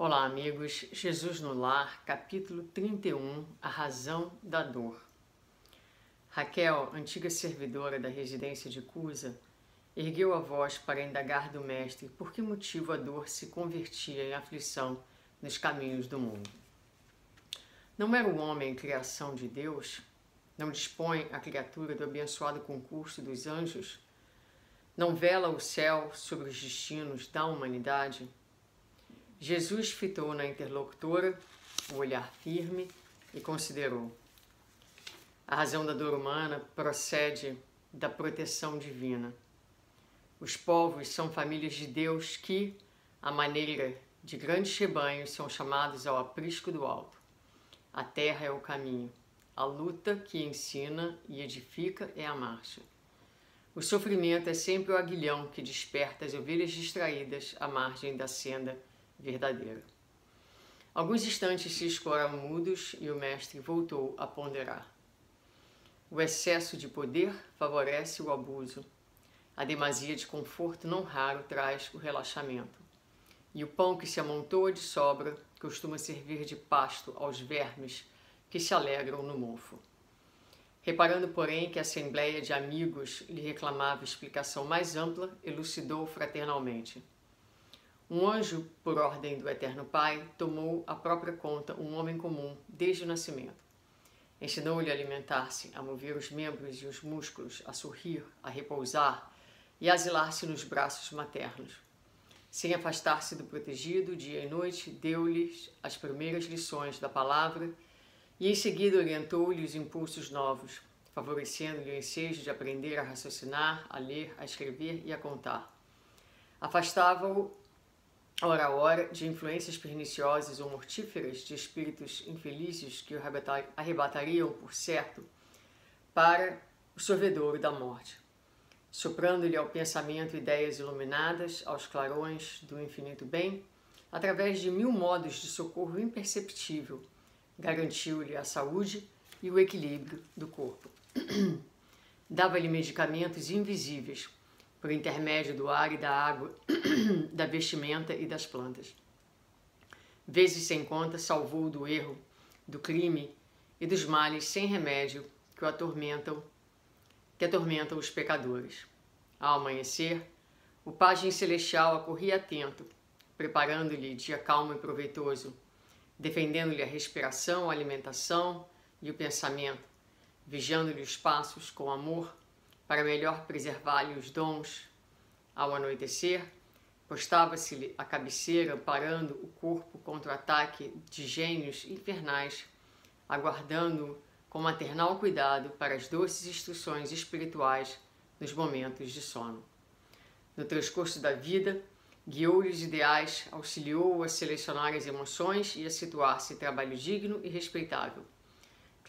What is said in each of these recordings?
Olá, amigos. Jesus no Lar, capítulo 31, A Razão da Dor. Raquel, antiga servidora da residência de Cusa, ergueu a voz para indagar do mestre por que motivo a dor se convertia em aflição nos caminhos do mundo. Não era o homem criação de Deus? Não dispõe a criatura do abençoado concurso dos anjos? Não vela o céu sobre os destinos da humanidade? Jesus fitou na interlocutora o olhar firme e considerou: a razão da dor humana procede da proteção divina. Os povos são famílias de Deus que, à maneira de grandes rebanhos, são chamados ao aprisco do alto. A terra é o caminho. A luta que ensina e edifica é a marcha. O sofrimento é sempre o aguilhão que desperta as ovelhas distraídas à margem da senda verdadeira. Alguns instantes se escoraram mudos e o mestre voltou a ponderar. O excesso de poder favorece o abuso. A demasia de conforto não raro traz o relaxamento. E o pão que se amontoa de sobra costuma servir de pasto aos vermes que se alegram no mofo. Reparando, porém, que a assembleia de amigos lhe reclamava explicação mais ampla, elucidou fraternalmente. Um anjo, por ordem do Eterno Pai, tomou à própria conta um homem comum desde o nascimento. Ensinou-lhe a alimentar-se, a mover os membros e os músculos, a sorrir, a repousar e a asilar-se nos braços maternos. Sem afastar-se do protegido, dia e noite, deu-lhes as primeiras lições da palavra e em seguida orientou-lhe os impulsos novos, favorecendo-lhe o ensejo de aprender a raciocinar, a ler, a escrever e a contar. Afastava-o hora a hora de influências perniciosas ou mortíferas, de espíritos infelizes que o arrebatariam, por certo, para o sorvedouro da morte, soprando-lhe ao pensamento ideias iluminadas aos clarões do infinito bem, através de 1000 modos de socorro imperceptível, garantiu-lhe a saúde e o equilíbrio do corpo. Dava-lhe medicamentos invisíveis, por intermédio do ar e da água, da vestimenta e das plantas. Vezes sem conta salvou do erro, do crime e dos males sem remédio que atormentam os pecadores. Ao amanhecer, o pajem celestial acorria atento, preparando-lhe dia calmo e proveitoso, defendendo-lhe a respiração, a alimentação e o pensamento, vigiando-lhe os passos com amor, para melhor preservar-lhe os dons. Ao anoitecer, postava-se-lhe à cabeceira, amparando o corpo contra o ataque de gênios infernais, aguardando-o com maternal cuidado para as doces instruções espirituais nos momentos de sono. No transcurso da vida, guiou-lhe os ideais, auxiliou-o a selecionar as emoções e a situar-se em trabalho digno e respeitável.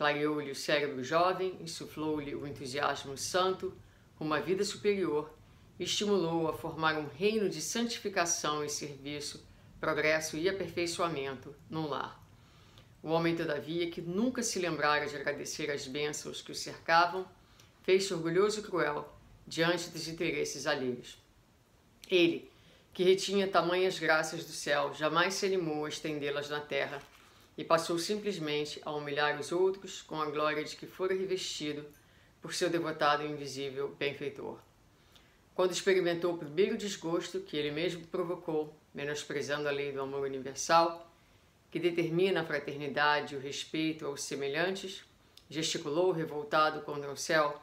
Clareou-lhe o cérebro jovem, insuflou-lhe o entusiasmo santo, uma vida superior, e estimulou-o a formar um reino de santificação e serviço, progresso e aperfeiçoamento num lar. O homem, todavia, que nunca se lembrara de agradecer as bênçãos que o cercavam, fez-se orgulhoso e cruel diante dos interesses alheios. Ele, que retinha tamanhas graças do céu, jamais se animou a estendê-las na terra, e passou simplesmente a humilhar os outros com a glória de que fora revestido por seu devotado e invisível benfeitor. Quando experimentou o primeiro desgosto que ele mesmo provocou, menosprezando a lei do amor universal, que determina a fraternidade e o respeito aos semelhantes, gesticulou revoltado contra o céu,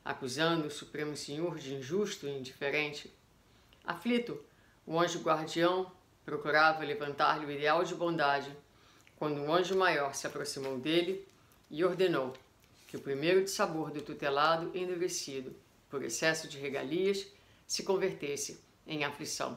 acusando o Supremo Senhor de injusto e indiferente. Aflito, o anjo guardião procurava levantar-lhe o ideal de bondade, quando um anjo maior se aproximou dele e ordenou que o primeiro dissabor do tutelado endurecido, por excesso de regalias, se convertesse em aflição.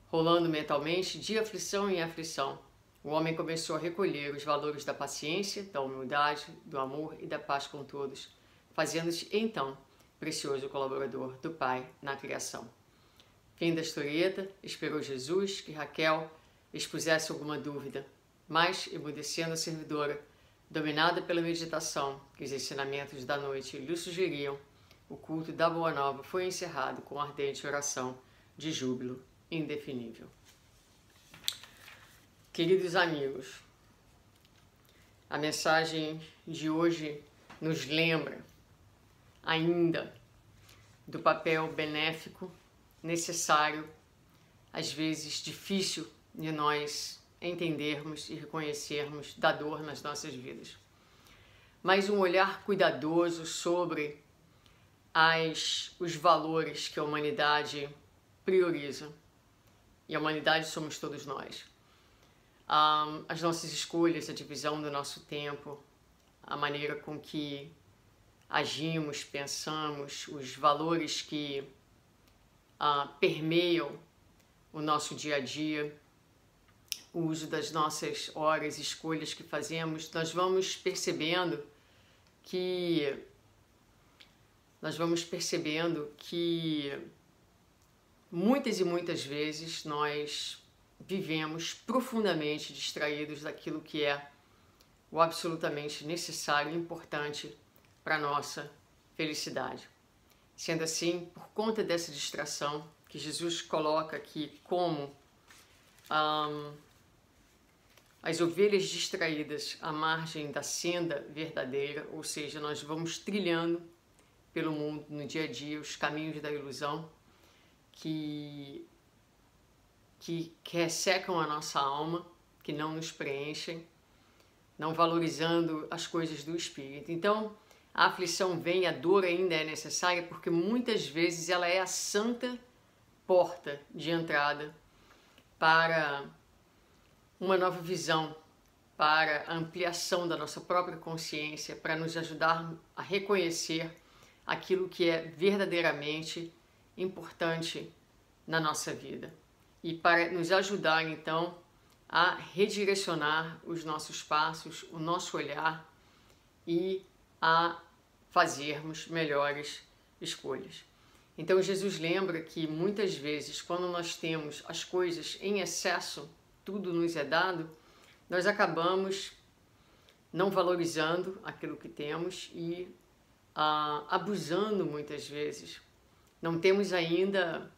Rolando mentalmente de aflição em aflição, o homem começou a recolher os valores da paciência, da humildade, do amor e da paz com todos, fazendo-se então precioso colaborador do Pai na criação. Fim da historieta, esperou Jesus que Raquel expusesse alguma dúvida, mas, emudecendo a servidora, dominada pela meditação que os ensinamentos da noite lhe sugeriam, o culto da Boa Nova foi encerrado com ardente oração de júbilo indefinível. Queridos amigos, a mensagem de hoje nos lembra ainda do papel benéfico, necessário, às vezes difícil de nós entendermos e reconhecermos da dor nas nossas vidas. Mas um olhar cuidadoso sobre os valores que a humanidade prioriza. E a humanidade somos todos nós. As nossas escolhas, a divisão do nosso tempo, a maneira com que agimos, pensamos, os valores que permeiam o nosso dia a dia, o uso das nossas horas, escolhas que fazemos, nós vamos percebendo que muitas e muitas vezes nós vivemos profundamente distraídos daquilo que é o absolutamente necessário e importante para a nossa felicidade. Sendo assim, por conta dessa distração que Jesus coloca aqui como as ovelhas distraídas à margem da senda verdadeira, ou seja, nós vamos trilhando pelo mundo no dia a dia os caminhos da ilusão que ressecam a nossa alma, que não nos preenchem, não valorizando as coisas do Espírito. Então, a aflição vem, a dor ainda é necessária, porque muitas vezes ela é a santa porta de entrada para uma nova visão, para a ampliação da nossa própria consciência, para nos ajudar a reconhecer aquilo que é verdadeiramente importante na nossa vida. E para nos ajudar, então, a redirecionar os nossos passos, o nosso olhar e a fazermos melhores escolhas. Então, Jesus lembra que muitas vezes, quando nós temos as coisas em excesso, tudo nos é dado, nós acabamos não valorizando aquilo que temos e abusando muitas vezes. Não temos ainda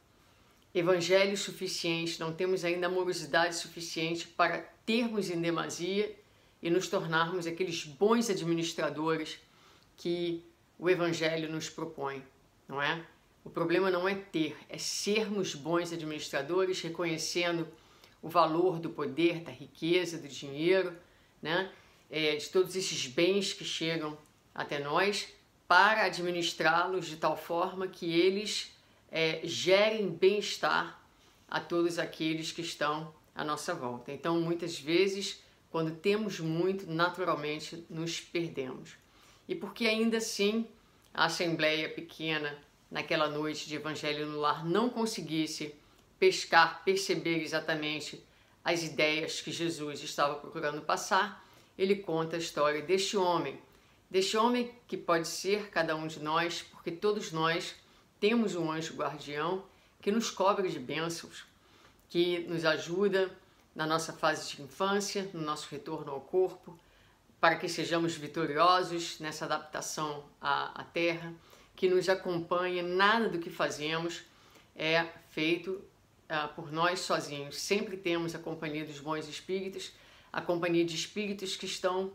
evangelho suficiente, não temos ainda amorosidade suficiente para termos em demasia e nos tornarmos aqueles bons administradores que o evangelho nos propõe, não é? O problema não é ter, é sermos bons administradores, reconhecendo o valor do poder, da riqueza, do dinheiro, né? De todos esses bens que chegam até nós, para administrá-los de tal forma que eles gerem bem-estar a todos aqueles que estão à nossa volta. Então, muitas vezes, quando temos muito, naturalmente nos perdemos. E porque ainda assim a assembleia pequena, naquela noite de Evangelho no Lar, não conseguisse perceber exatamente as ideias que Jesus estava procurando passar, ele conta a história deste homem que pode ser cada um de nós, porque todos nós temos um anjo guardião que nos cobre de bênçãos, que nos ajuda na nossa fase de infância, no nosso retorno ao corpo, para que sejamos vitoriosos nessa adaptação à terra, que nos acompanha. Nada do que fazemos é feito por nós sozinhos. Sempre temos a companhia dos bons espíritos, a companhia de espíritos que estão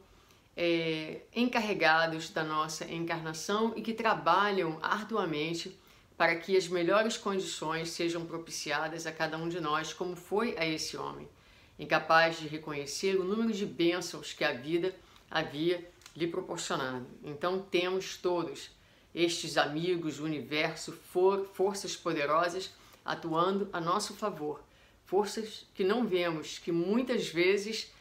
encarregados da nossa encarnação e que trabalham arduamente para que as melhores condições sejam propiciadas a cada um de nós, como foi a esse homem, incapaz de reconhecer o número de bênçãos que a vida havia lhe proporcionado. Então temos todos estes amigos, o universo, forças poderosas atuando a nosso favor, forças que não vemos, que muitas vezes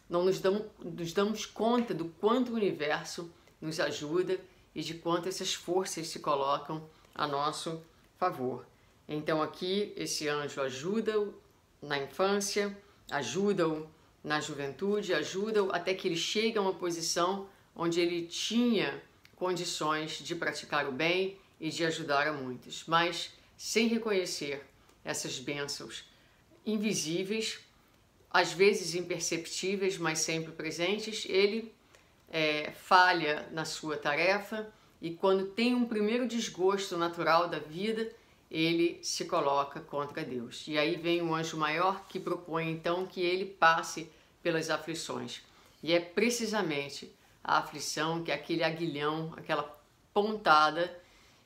não nos damos conta do quanto o universo nos ajuda e de quanto essas forças se colocam a nosso favor. Então aqui esse anjo ajuda-o na infância, ajuda-o na juventude, ajuda-o até que ele chegue a uma posição onde ele tinha condições de praticar o bem e de ajudar a muitos. Mas sem reconhecer essas bênçãos invisíveis, às vezes imperceptíveis, mas sempre presentes, ele falha na sua tarefa e quando tem um primeiro desgosto natural da vida, ele se coloca contra Deus. E aí vem o anjo maior que propõe então que ele passe pelas aflições. E é precisamente a aflição, que é aquele aguilhão, aquela pontada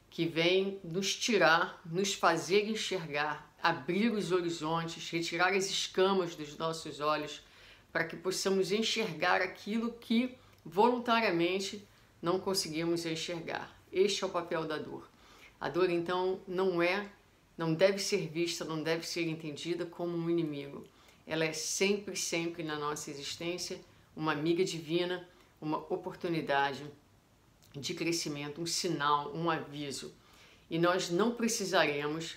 que vem nos tirar, nos fazer enxergar, abrir os horizontes, retirar as escamas dos nossos olhos, para que possamos enxergar aquilo que voluntariamente não conseguimos enxergar. Este é o papel da dor. A dor, então, não deve ser vista, não deve ser entendida como um inimigo. Ela é sempre, sempre na nossa existência uma amiga divina, uma oportunidade de crescimento, um sinal, um aviso. E nós não precisaremos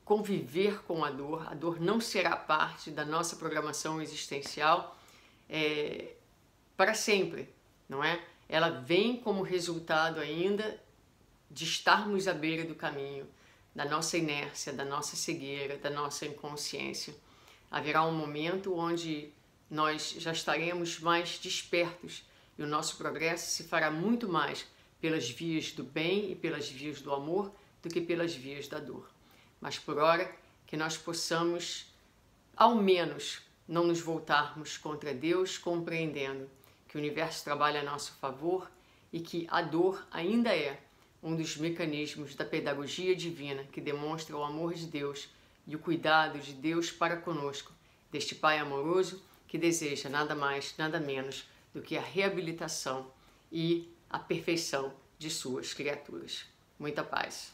conviver com a dor não será parte da nossa programação existencial para sempre, não é? Ela vem como resultado ainda de estarmos à beira do caminho, da nossa inércia, da nossa cegueira, da nossa inconsciência. Haverá um momento onde nós já estaremos mais despertos e o nosso progresso se fará muito mais pelas vias do bem e pelas vias do amor do que pelas vias da dor. Mas por hora que nós possamos, ao menos, não nos voltarmos contra Deus, compreendendo que o universo trabalha a nosso favor e que a dor ainda é um dos mecanismos da pedagogia divina que demonstra o amor de Deus e o cuidado de Deus para conosco, deste Pai amoroso que deseja nada mais, nada menos do que a reabilitação e a perfeição de suas criaturas. Muita paz.